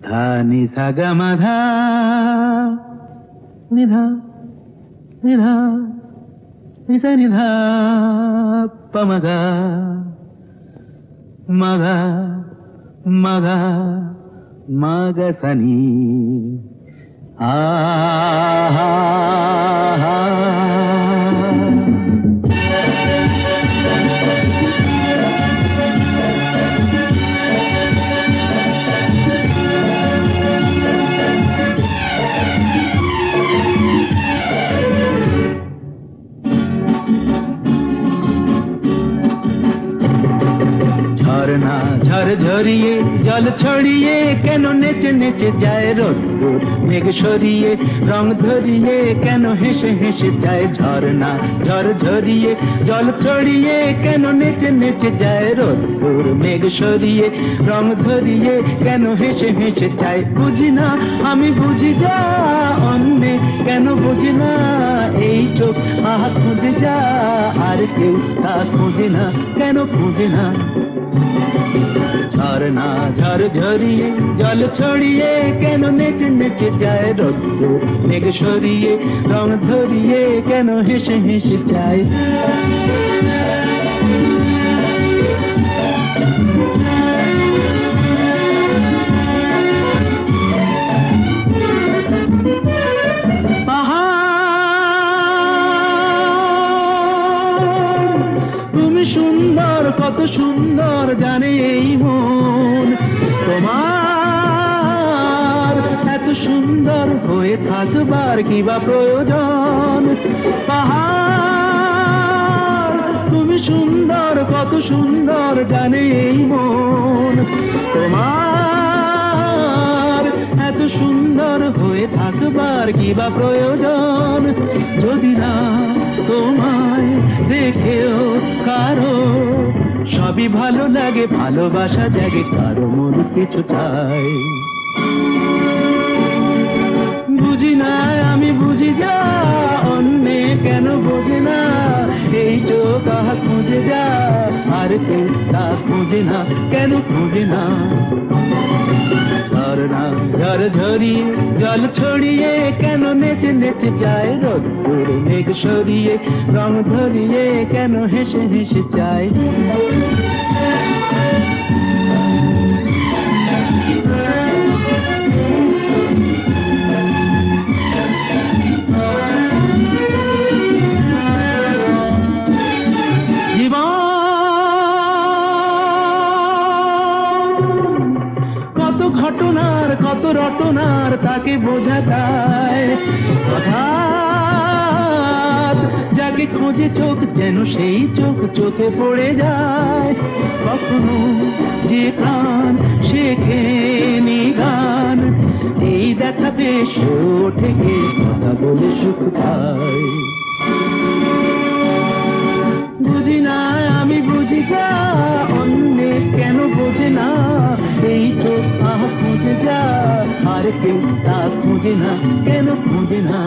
धा नि सा ग म धा नि धा नि धा नि सा नि धा प म गा म गा म गा म ग स नि आ हा हा ঝরনা ঝরঝরিয়ে জল ছড়িয়ে কেন নেচে নেচে যায় রোদ্দুর মেঘ সরিয়ে রং ধরিয়ে কেন হেসে হেসে যায় ঝরনা ঝরঝরিয়ে জল ছড়িয়ে কেন নেচে নেচে যায় রোদ্দুর মেঘ সরিয়ে রং ধরিয়ে কেন হেসে হেসে যায় বুঝি না আমি বুঝি যা অন্যে কেন বুঝি না এই চোখ আহা খুঁজে যা আর কেউ তা খুঁজে না কেন খুঁজে না ঝরনা ঝরঝরিয়ে জল ছড়িয়ে কেন নেচে নেচে যায় রোদ্দুর মেঘ সরিয়ে রং ধরিয়ে কেন হেসে হেসে যায় তুমি সুন্দর কত সুন্দর জানে এই মন তোমার এত সুন্দর হয়ে থাকবার কি বা প্রয়োজন পাহাড় তুমি সুন্দর কত সুন্দর জানে এই মন তোমার এত সুন্দর হয়ে থাকবার কি বা প্রয়োজন যদি না তোমায় দেখেও কারো সবই ভালো লাগে ভালোবাসা জাগে কারো মন কিছু চাই বুঝি না আমি বুঝি যা অন্যে কেন বোঝে না এই চোখ আহা খুঁজে যা আর কেউ তা খুঁজে না কেন খুঁজে না ঝরনা ঝরঝরিয়ে জল ছড়িয়ে কেন নেচে নেচে যায় রোদ্দুর মেঘ সরিয়ে রং ধরিয়ে কেন হেসে হেসে যায় ঘটনার কত রটনার তাকে বোঝা যায় হঠাৎ যাকে খোঁজে চোখ যেন সেই চোখ চোখে পড়ে যায় কখনো যে প্রাণ শেখে নি গান এই দেখা বেশ ওঠে গে কথা বলে সুখ পায় বুঝি না আমি বুঝি যা অন্যে কেন বোঝে না এই চোখ আহ খুঁজে যা আর কেউ তা খুঁজে না কেন খুঁজে না